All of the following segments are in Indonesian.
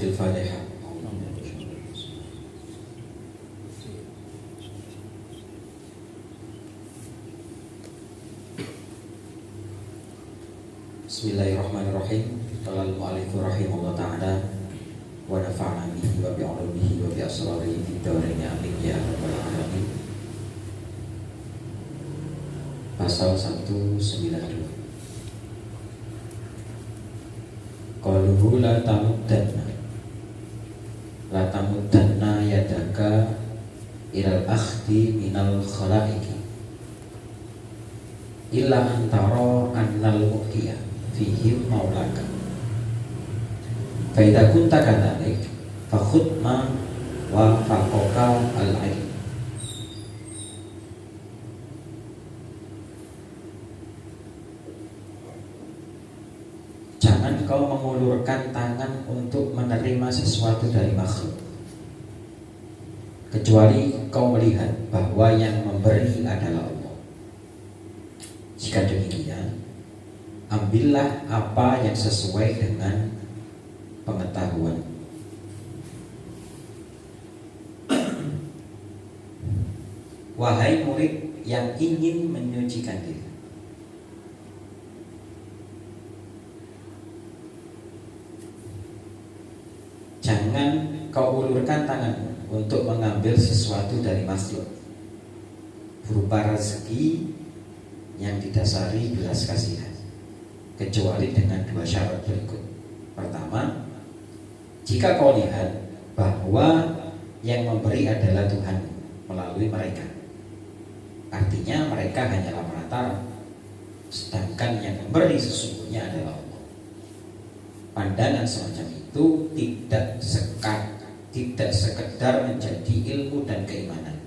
Al-Fatihah. Bismillahirrahmanirrahim. Qala al-mu'allif rahimahullah ta'ala wa nafa'ana bihi wa bi'ulumihi wa bi'asrarihi fid dharain amin ya rabbal alamin. Pasal 192. Qaluhu la tamuddanna yadaka ilal akhdi minal khalaiqi illa antara annal mu'tiya fihim maulaka fa idza kunta kadzalik fa khudma wa faqaka al-ilm. Jangan kau mengulurkan tangan untuk menerima sesuatu dari makhluk, kecuali kau melihat bahwa yang memberi adalah Allah. Jika demikian, ambillah apa yang sesuai dengan pengetahuan. Wahai murid yang ingin menyucikan diri, jangan kau ulurkan tanganmu untuk mengambil sesuatu dari makhluk berupa rezeki yang didasari belas kasihan, kecuali dengan dua syarat berikut. Pertama, jika kau lihat bahwa yang memberi adalah Tuhan melalui mereka, artinya mereka hanyalah perantara, sedangkan yang memberi sesungguhnya adalah Allah. Pandangan semacam itu tidak sekedar menjadi ilmu dan keimanan,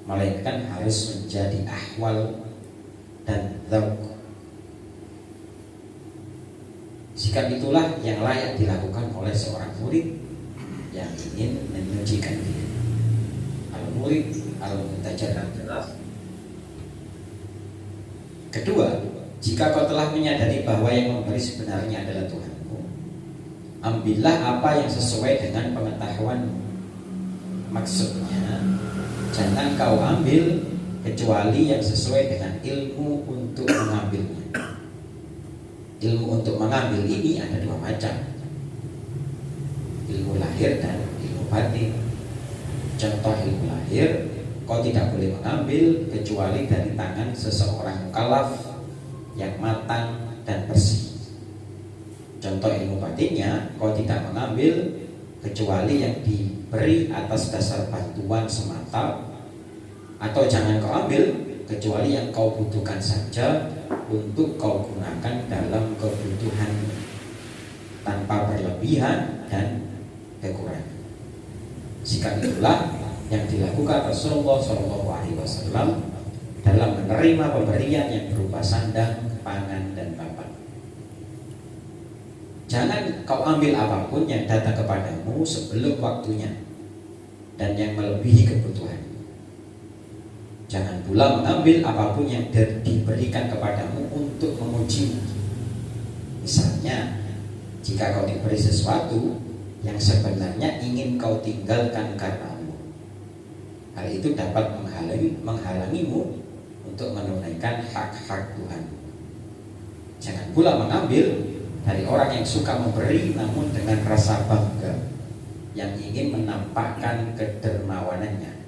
melainkan harus menjadi ahwal dan dzauq. Sikap itulah yang layak dilakukan oleh seorang murid yang ingin menyucikan diri. Al-murid al-mutajarrid. Kedua, jika kau telah menyadari bahwa yang memberi sebenarnya adalah Tuhanmu, ambillah apa yang sesuai dengan pengetahuanmu. Maksudnya, jangan kau ambil kecuali yang sesuai dengan ilmu untuk mengambilnya. Ilmu untuk mengambil ini ada dua macam, ilmu lahir dan ilmu batin. Contoh ilmu lahir, kau tidak boleh mengambil kecuali dari tangan seseorang mukallaf yang matang dan bersih. Contoh ilmu batinnya, kau tidak mengambil kecuali yang diberi atas dasar bantuan semata, atau jangan kau ambil kecuali yang kau butuhkan saja untuk kau gunakan dalam kebutuhan tanpa berlebihan dan kekurangan. Sikap itulah yang dilakukan Rasulullah SAW dalam menerima pemberian yang berupa sandang, pangan, dan papan. Jangan kau ambil apapun yang datang kepadamu sebelum waktunya dan yang melebihi kebutuhan. Jangan pula mengambil apapun yang diberikan kepadamu untuk memujimu. Misalnya, jika kau diberi sesuatu yang sebenarnya ingin kau tinggalkan karena Allah, hal itu dapat menghalangimu untuk menunaikan hak-hak Tuhan. Jangan pula mengambil dari orang yang suka memberi namun dengan rasa bangga, yang ingin menampakkan kedermawanannya,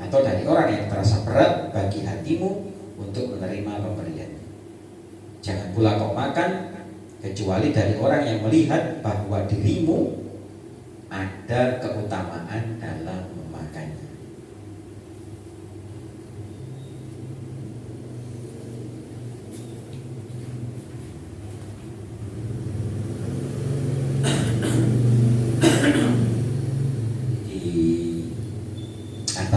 atau dari orang yang terasa berat bagi hatimu untuk menerima pemberian. Jangan pula kau makan kecuali dari orang yang melihat bahwa dirimu ada keutamaan dalam memakannya.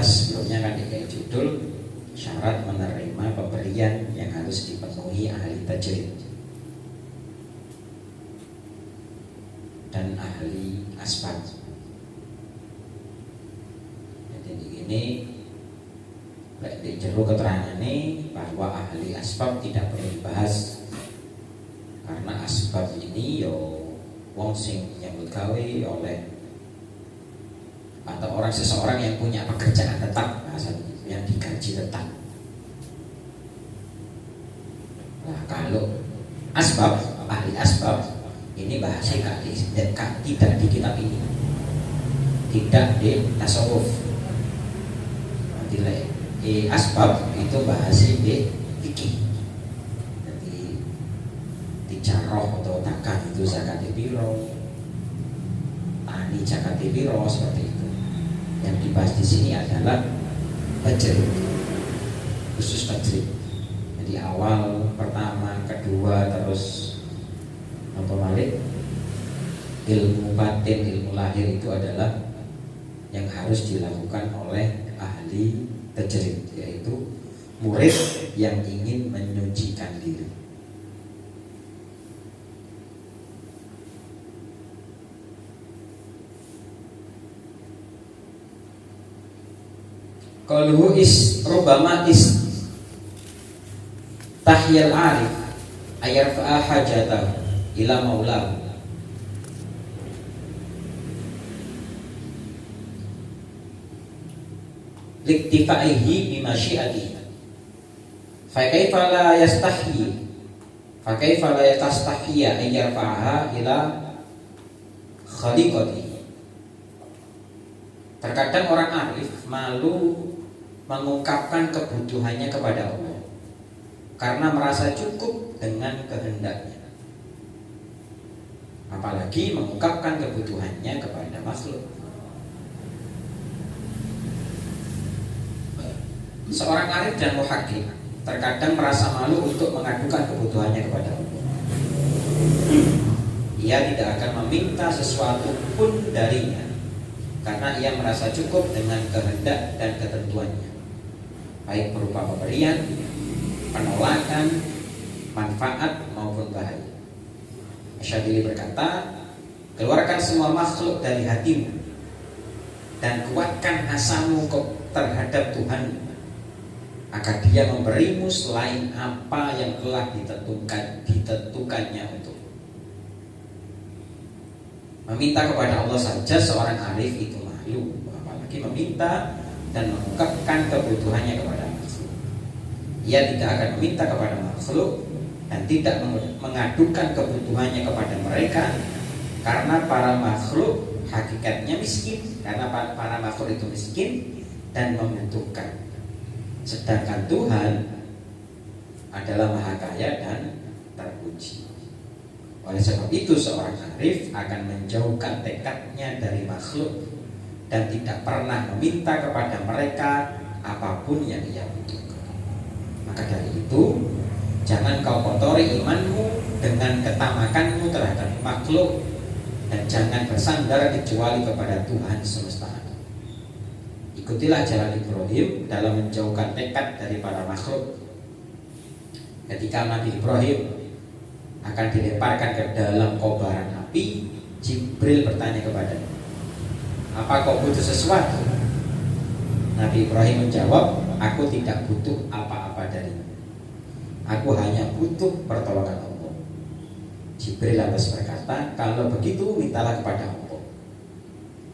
Sebelumnya kan dikasih judul syarat menerima pemberian yang harus dipenuhi ahli tajrid dan ahli asbab. Jadi ini di jero keterangan ini bahwa ahli asbab tidak perlu dibahas, karena asbab ini yo wong sing nyambut gawe oleh atau seseorang yang punya pekerjaan tetap, yang digaji tetap. Nah, kalau asbab, ahli asbab ini bahasa tidak di kitab ini, tidak di tasawuf. Nanti asbab itu bahasa di fikih. Jadi dicaroh atau takkan itu zakat biro, tani zakat biro, seperti itu. Yang dibahas di sini adalah tajrid, khusus tajrid. Jadi awal, pertama, kedua, terus apa balik, ilmu batin, ilmu lahir itu adalah yang harus dilakukan oleh ahli tajrid, yaitu murid yang ingin menyucikan diri. Qaluhu rubama tahyal arif ayarfa'a hajatahu ila maulahu liktifaihi bimasyiatihi fa kaifa la yastahyi ayarfa'aha ila khaliqatihi. Terkadang orang arif malu mengungkapkan kebutuhannya kepada Allah karena merasa cukup dengan kehendaknya, apalagi mengungkapkan kebutuhannya kepada makhluk. Seorang arif dan muhakkik terkadang merasa malu untuk mengadukan kebutuhannya kepada Allah. Ia tidak akan meminta sesuatu pun darinya karena ia merasa cukup dengan kehendak dan ketentuannya, baik berupa pemberian, penolakan, manfaat maupun bahaya. Asyadili berkata, keluarkan semua makhluk dari hatimu dan kuatkan asamu terhadap Tuhan, agar dia memberimu selain apa yang telah ditentukannya untuk. Meminta kepada Allah saja seorang arif itu malu, apalagi meminta dan mengungkapkan kebutuhannya kepada makhluk. Ia tidak akan meminta kepada makhluk dan tidak mengadukan kebutuhannya kepada mereka, karena para makhluk hakikatnya miskin, karena para makhluk itu miskin dan membutuhkan. Sedangkan Tuhan adalah maha kaya dan terpuji. Oleh sebab itu seorang arif akan menjauhkan tekadnya dari makhluk dan tidak pernah meminta kepada mereka apapun yang ia butuhkan. Maka dari itu, jangan kau kotori imanmu dengan ketamakanmu terhadap makhluk, dan jangan bersandar kecuali kepada Tuhan semesta alam. Ikutilah jalan Ibrahim dalam menjauhkan tekad dari para makhluk. Ketika Nabi Ibrahim akan dilemparkan ke dalam kobaran api, Jibril bertanya kepadanya, apa kau butuh sesuatu? Nabi Ibrahim menjawab, aku tidak butuh apa-apa darimu. Aku hanya butuh pertolongan Allah. Jibril lantas berkata, kalau begitu mintalah kepada Allah.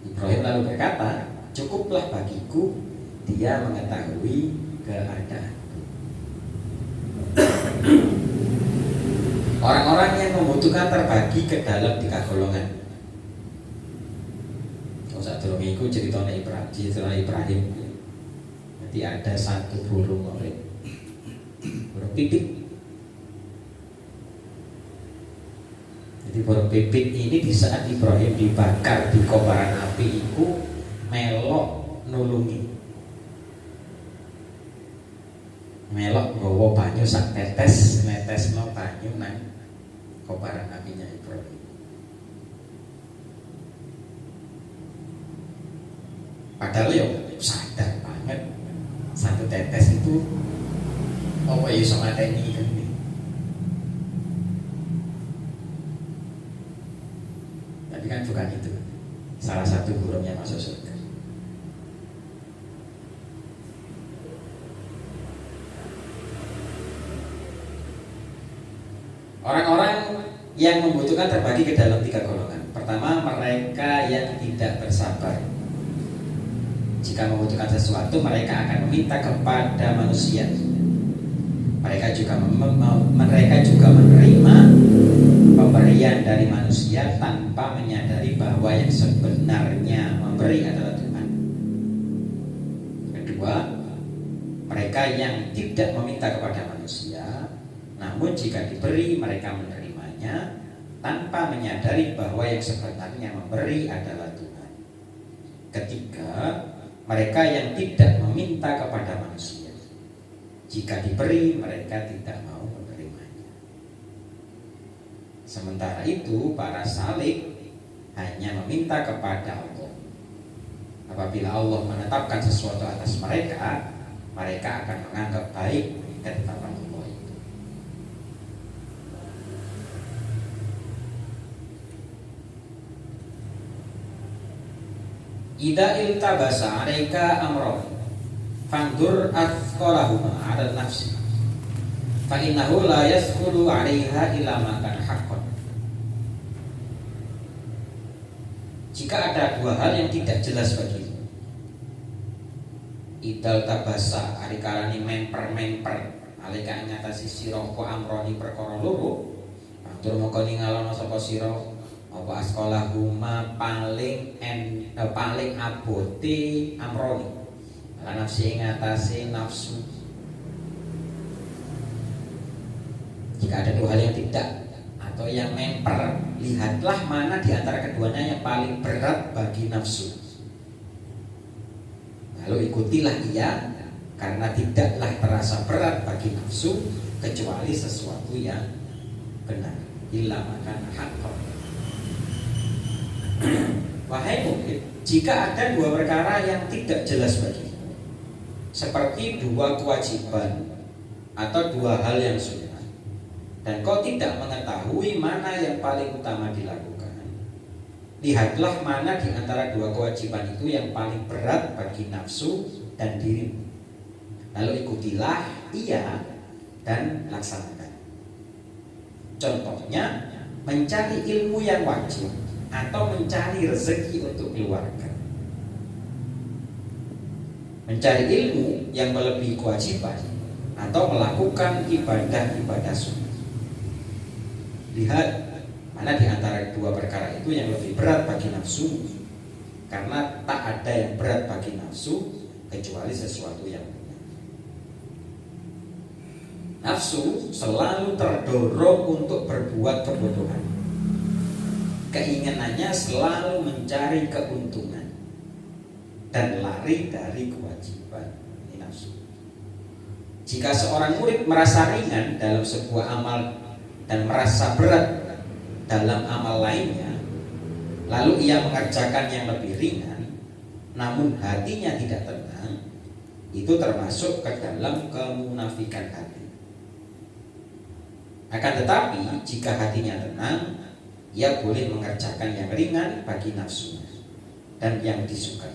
Ibrahim lalu berkata, cukuplah bagiku dia mengetahui keadaan. Orang-orang yang membutuhkan terbagi ke dalam 3 golongan. Saat dulu itu ceritanya Ibrahim. Nanti ada satu burung pipit. Jadi burung pipit ini di saat Ibrahim dibakar di kobaran api itu melok nulungi. Melok nggawa banyu sak tetes, netesno banyu nang kobaran apinya Ibrahim. Padahal ya sadar banget satu tetes itu apa ya iso mateni kan. Tapi kan bukan itu salah satu burungnya masuk surga. Orang-orang Yang membutuhkan terbagi ke dalam 3 golongan. Pertama, mereka yang tidak bersabar. Jika membutuhkan sesuatu, mereka akan meminta kepada manusia. Mereka juga menerima pemberian dari manusia tanpa menyadari bahwa yang sebenarnya memberi adalah Tuhan. Kedua, mereka yang tidak meminta kepada manusia, namun jika diberi mereka menerimanya tanpa menyadari bahwa yang sebenarnya memberi adalah Tuhan. Ketiga, mereka yang tidak meminta kepada manusia, jika diberi mereka tidak mau menerimanya. Sementara itu para salik hanya meminta kepada Allah. Apabila Allah menetapkan sesuatu atas mereka, mereka akan menganggap baik ketetapan Allah itu. Idza iltabasa 'alaika amrun fandur athqalahuma 'ala nafsi fa innahu la yasqulu 'alaiha illa ma kana haqqan. Jika ada 2 hal yang tidak jelas bagimu, idal tabasa arikalani memper-memper alika ngatasi sira apa amroni perkara loro, atur moko ningalono sapa sira apa asqalahuma paling abote amroni ala nafsi ngatasi nafsu. Jika ada 2 hal yang tidak atau yang memper, lihatlah mana di antara keduanya yang paling berat bagi nafsu, lalu ikutilah ia, karena tidaklah terasa berat bagi nafsu kecuali sesuatu yang benar. Illa makan haqqan. Wahai mukmin, jika ada 2 perkara yang tidak jelas bagimu, seperti 2 kewajiban atau 2 hal yang sunnah, dan kau tidak mengetahui mana yang paling utama dilakukan, lihatlah mana di antara 2 kewajiban itu yang paling berat bagi nafsu dan dirimu, lalu ikutilah ia dan laksanakan. Contohnya, mencari ilmu yang wajib atau mencari rezeki untuk keluarga. Mencari ilmu yang melebihi kewajiban atau melakukan ibadah-ibadah sunnah. Lihat mana di antara 2 perkara itu yang lebih berat bagi nafsu, karena tak ada yang berat bagi nafsu kecuali sesuatu yang benar. Nafsu selalu terdorong untuk berbuat kebodohan. Keinginannya selalu mencari keuntungan dan lari dari kewajiban. Ini nafsu. Jika seorang murid merasa ringan dalam sebuah amal dan merasa berat dalam amal lainnya, lalu ia mengerjakan yang lebih ringan, namun hatinya tidak tenang, itu termasuk ke dalam kemunafikan hati. Akan tetapi jika hatinya tenang, ia boleh mengerjakan yang ringan bagi nafsunya dan yang disukai.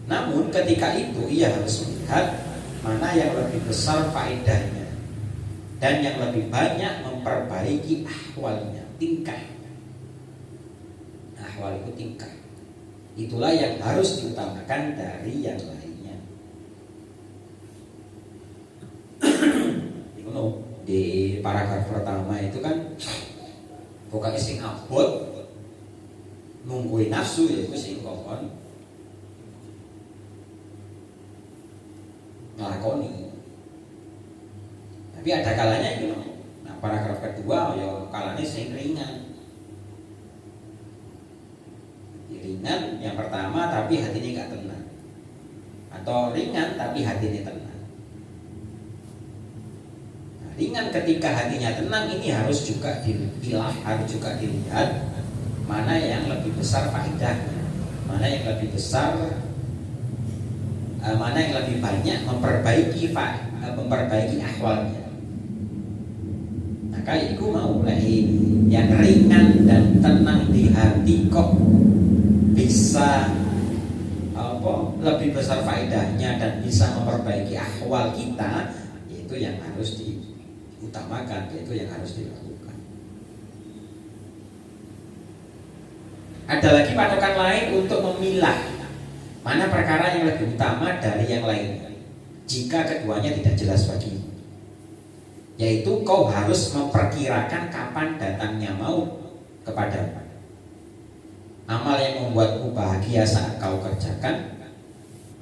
Namun ketika itu ia harus melihat mana yang lebih besar faedahnya dan yang lebih banyak memperbaiki ahwalnya, tingkah. Ahwal itu tingkah. Itulah yang harus diutamakan dari yang lainnya. Di paragraf pertama itu kan pokoknya sing abot nungguin nafsu, ya itu sing kokon ngelakoni. Tapi ada kalanya itu. Nah paragraf kedua ya kalanya sing ringan. Ringan yang pertama tapi hatinya gak tenang, atau ringan tapi hatinya tenang. Nah, ringan ketika hatinya tenang ini harus juga dipilah, harus juga dilihat mana yang lebih besar faedahnya, mana yang lebih besar, mana yang lebih banyak memperbaiki ahwalnya. Maka itu mau mulai yang ringan dan tenang di hati kok bisa lebih besar faedahnya dan bisa memperbaiki ahwal kita, yaitu yang harus diutamakan, yaitu yang harus dilakukan. Ada lagi patokan lain untuk memilah mana perkara yang lebih utama dari yang lainnya jika keduanya tidak jelas bagimu, yaitu kau harus memperkirakan kapan datangnya maut kepadamu. Amal yang membuatmu bahagia saat kau kerjakan,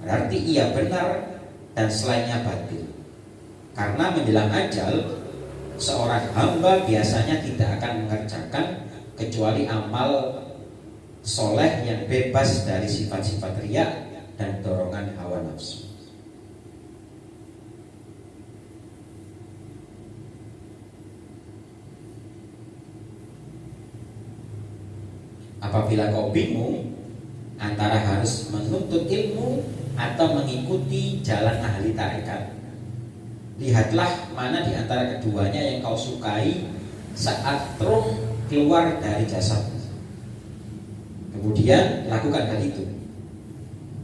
berarti ia benar dan selainnya batil. Karena menjelang ajal, seorang hamba biasanya tidak akan mengerjakan kecuali amal soleh yang bebas dari sifat-sifat riya dan dorongan hawa nafsu. Apabila kau bingung antara harus menuntut ilmu atau mengikuti jalan ahli tarekat, lihatlah mana di antara keduanya yang kau sukai saat roh keluar dari jasad. Kemudian lakukan hal itu.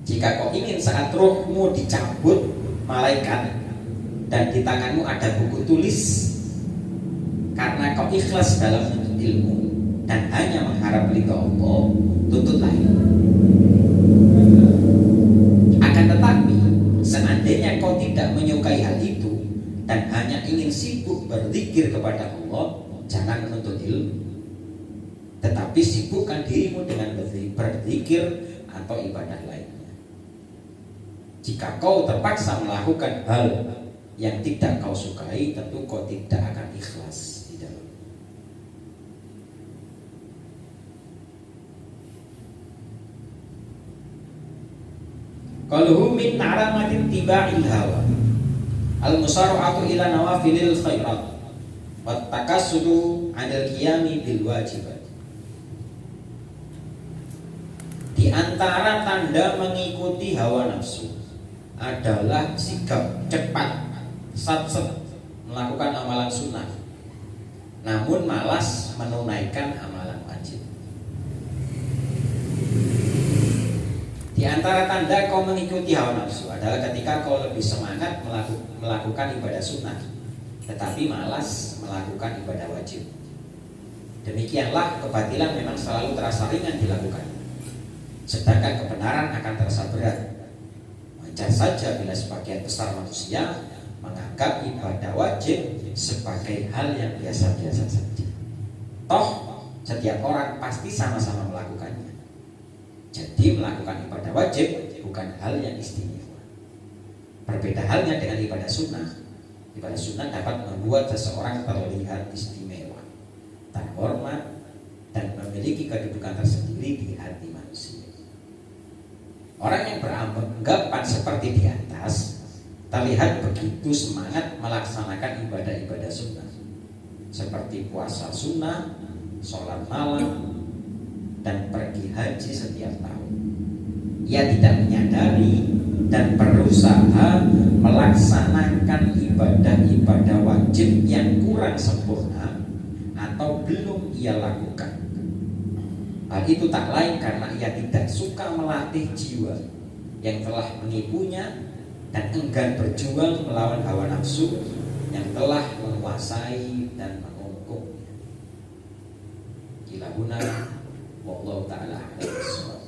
Jika kau ingin saat rohmu dicabut malaikat dan di tanganmu ada buku tulis, karena kau ikhlas dalam menuntut ilmu dan hanya mengharap ridha Allah, tuntutlah itu. Akan tetapi seandainya kau tidak menyukai hal itu dan hanya ingin sibuk berzikir kepada Allah, jangan menuntut ilmu, tetapi sibukkan dirimu dengan berzikir atau ibadah lainnya. Jika kau terpaksa melakukan hal yang tidak kau sukai, tentu kau tidak akan ikhlas di dalam. Qaluhu min aramatin tiba'il hawa al-musara'atu ila nawafilil khairat wa takassudu 'anil qiyami bil wajibat. Di antara tanda mengikuti hawa nafsu adalah sikap cepat, sat-set melakukan amalan sunnah, namun malas menunaikan amalan wajib. Di antara tanda kau mengikuti hawa nafsu adalah ketika kau lebih semangat melakukan ibadah sunnah, tetapi malas melakukan ibadah wajib. Demikianlah kebatilan memang selalu terasa ringan dilakukan, sedangkan kebenaran akan terasa berat. Wajar saja bila sebagian besar manusia menganggap ibadah wajib sebagai hal yang biasa-biasa saja. Toh setiap orang pasti sama-sama melakukannya. Jadi melakukan ibadah wajib bukan hal yang istimewa. Berbeda halnya dengan ibadah sunnah. Ibadah sunnah dapat membuat seseorang terlihat istimewa, terhormat, dan memiliki kedudukan tersendiri di hati manusia. Orang yang beranggapan seperti di atas terlihat begitu semangat melaksanakan ibadah-ibadah sunnah, seperti puasa sunnah, sholat malam, dan pergi haji setiap tahun. Ia tidak menyadari dan berusaha melaksanakan ibadah-ibadah wajib yang kurang sempurna atau belum ia lakukan. Hal itu tak lain karena ia tidak suka melatih jiwa yang telah menipunya dan enggan berjuang melawan hawa nafsu yang telah menguasai dan mengungkuknya. Ilahuna wallahu ta'ala a'lam.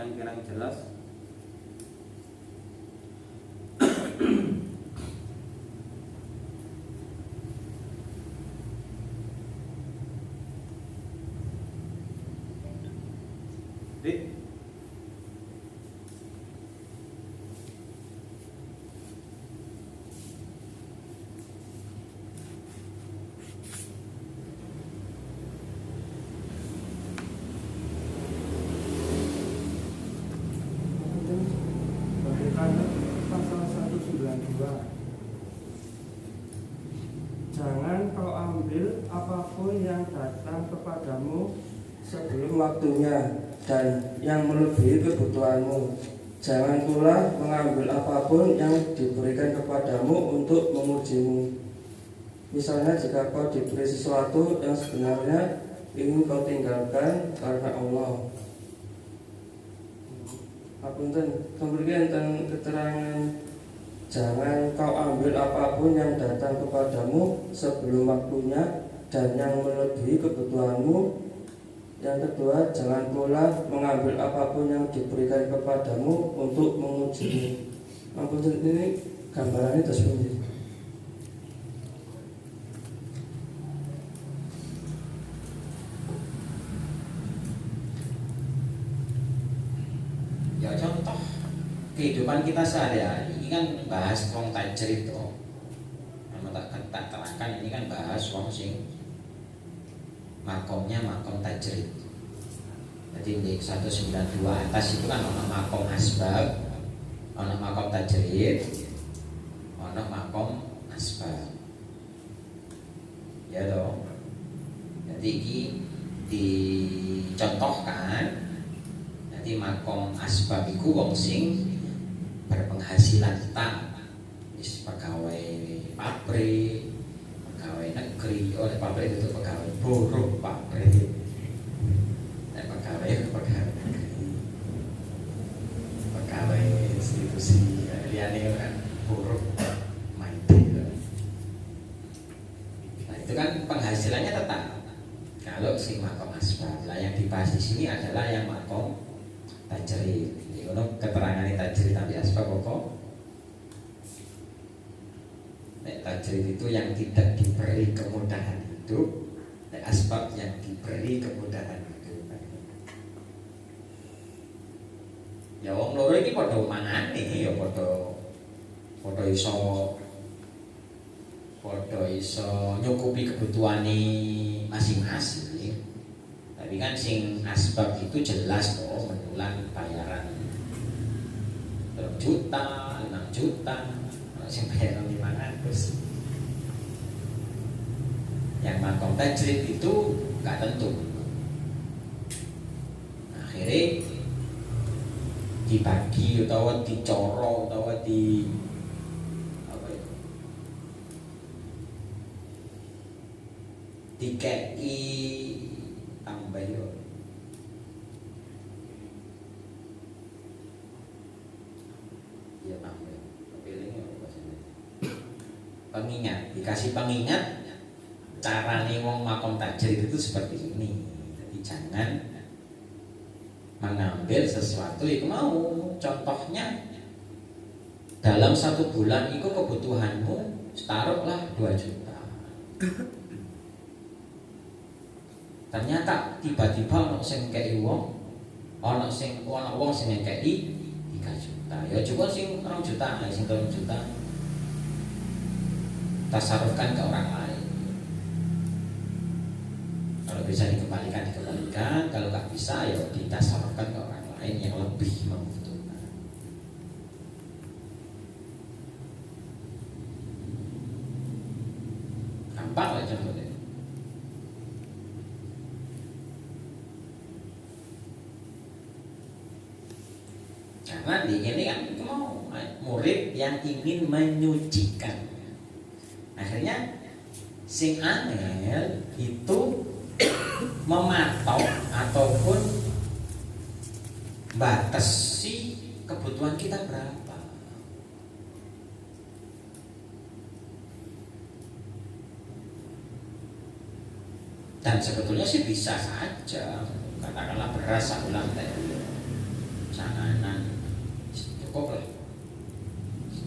Yang kurang jelas apapun yang datang kepadamu sebelum waktunya dan yang melebihi kebutuhanmu. Jangan pula mengambil apapun yang diberikan kepadamu untuk mengujimu. Misalnya jika kau diberi sesuatu yang sebenarnya ingin kau tinggalkan karena Allah. Apunten, kemudian tentang keterangan jangan kau ambil apapun yang datang kepadamu sebelum waktunya dan yang melebihi kebutuhanmu. Yang kedua, jangan pula mengambil apapun yang diberikan kepadamu untuk mengujimu. Apunten, ini gambarannya terus begini. Ya contoh kehidupan kita sehari-hari ini kan bahas wong tajrid toh. Tak terangkan ini kan bahas wong sing makomnya makom tajrid. Jadi di 192 atas itu kan ono makom asbab, ono makom tajrid, ono makom asbab. Ya toh. Jadi ini dicontohkan. Jadi makom asbab itu wong sing berpenghasilan tetap, wis pegawai pabrik, pegawai negeri, oleh pabrik itu pegawai buruh pabrik, dan pegawai negeri, pegawai institusi liane kan buruh mandiri. Nah itu kan penghasilannya tetap. Kalau si makom asbab, lah yang dibahas di sini adalah yang makom tajrid. Jadi kalau keterangan tajrid tapi asbab pokok. Tajrid itu yang tidak diberi kemudahan hidup, dan asbab yang diberi kemudahan hidup. Ya wong loro iki padha mangane ya padha iso nyukupi kebutuhane masing-masing. Tapi kan sing asbab itu jelas kok menulan bayaran 3 juta, 5 juta, sing bayaran 500. Yang makom tajrid itu gak tentu. Akhirnya dibagi atau dicoro atau di apa itu? Dikei tambah yo. Ya tambah. Pilihnya apa sih? Pengingat, dikasih pengingat. Carane wong makom tajrid itu seperti ini. Jadi jangan mengambil sesuatu itu mau. Contohnya dalam 1 bulan itu kebutuhanmu taruhlah 2 juta. Ternyata tiba-tiba ono sing kei wong, ono wong sing kei 3 juta. Ya cukup sing 2 juta, sing 3 juta. Tasarufkan ke orang lain. Kalau bisa dikembalikan, kalau nggak bisa ya ditasarufkan ke orang lain yang lebih membutuhkan. Gampang lah contohnya. Karena di ini kan mau murid yang ingin menyucikan. Akhirnya sing angel itu mematok ataupun batasi kebutuhan kita berapa. Dan sebetulnya sih bisa saja, katakanlah beras ulang teh sanganan cukup lah.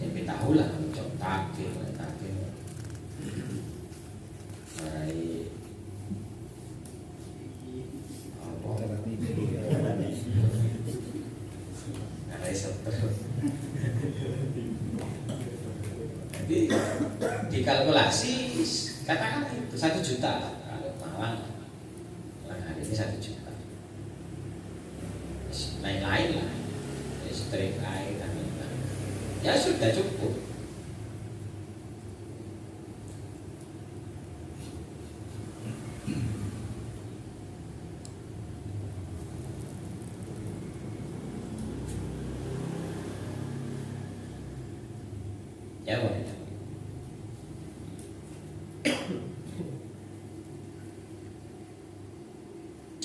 Tapi tahu lah cok takil. Baik. Jadi dikalkulasi katakan itu 1 juta lah. Kalau Malang hari ini 1 juta. Lain-lain lah, listrik, air dan lain-lain. Ya sudah cukup. Ya boleh.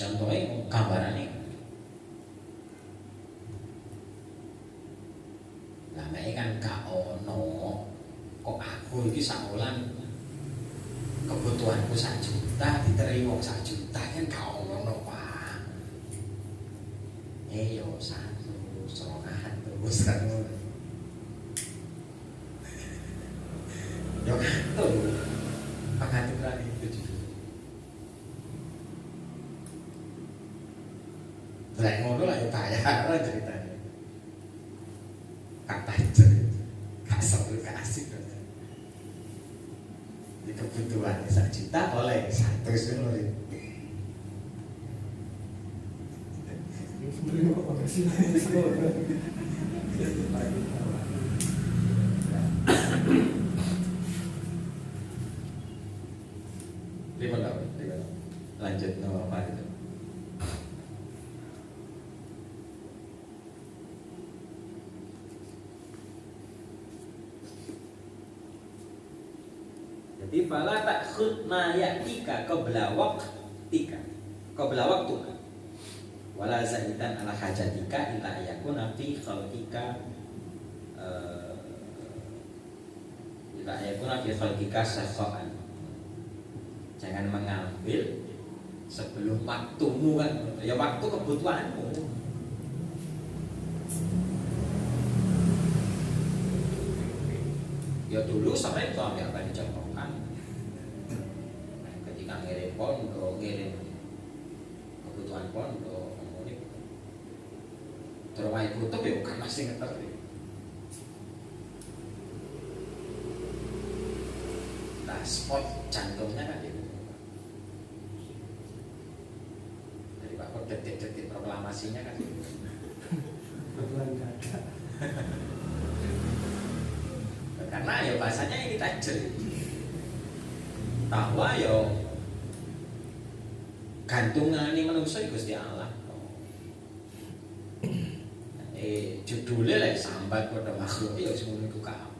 Contohnya gambarannya, lah nek kan gak ono, kok aku iki sakulan kebutuhanku 1 juta diterima 1 juta kan gak ono Pak. Yo 1 serongahan terus kan. Yo tuh pengaturan itu juga. Lah ngono lah ya bayar ceritanya. Kata cerita, kasar kasih kan. Di kebutuhan 1 juta oleh 100 dulu. Lanjut no apa itu? Jadi fala ta'khud ma ya'tika qabla waqtika waktuka wala zaidan ala hajatika illa yakuna fi khalqika illa yakuna fi khalqika sakha'an. Jangan mengambil sebelum waktumu kan, ya waktu kebutuhanmu. Ya dulu sampai itu ambil apa dicontohkan. Ketika ngirim pondok, ngirim kebutuhan pondok, kemudian terus tutup ya bukan masih ngerti. Nah spot jantungnya kan itu. Dari Pak detik-detik proklamasinya kan itu. Karena ya bahasanya ini tajir bahwa ya gantungan ini manusia Gusti Allah. Judulnya lah sambat pada makhluk ya semuanya itu kau.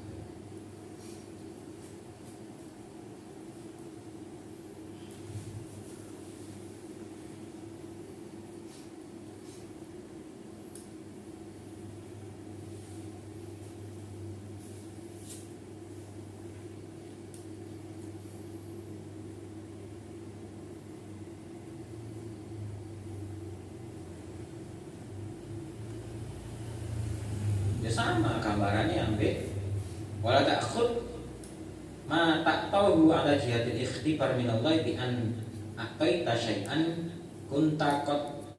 Sama gambarannya ambil wala ta'khud ma ta'tahu ala jihadil ikhtibar minallahi bi an a'taita syai'an kunta qad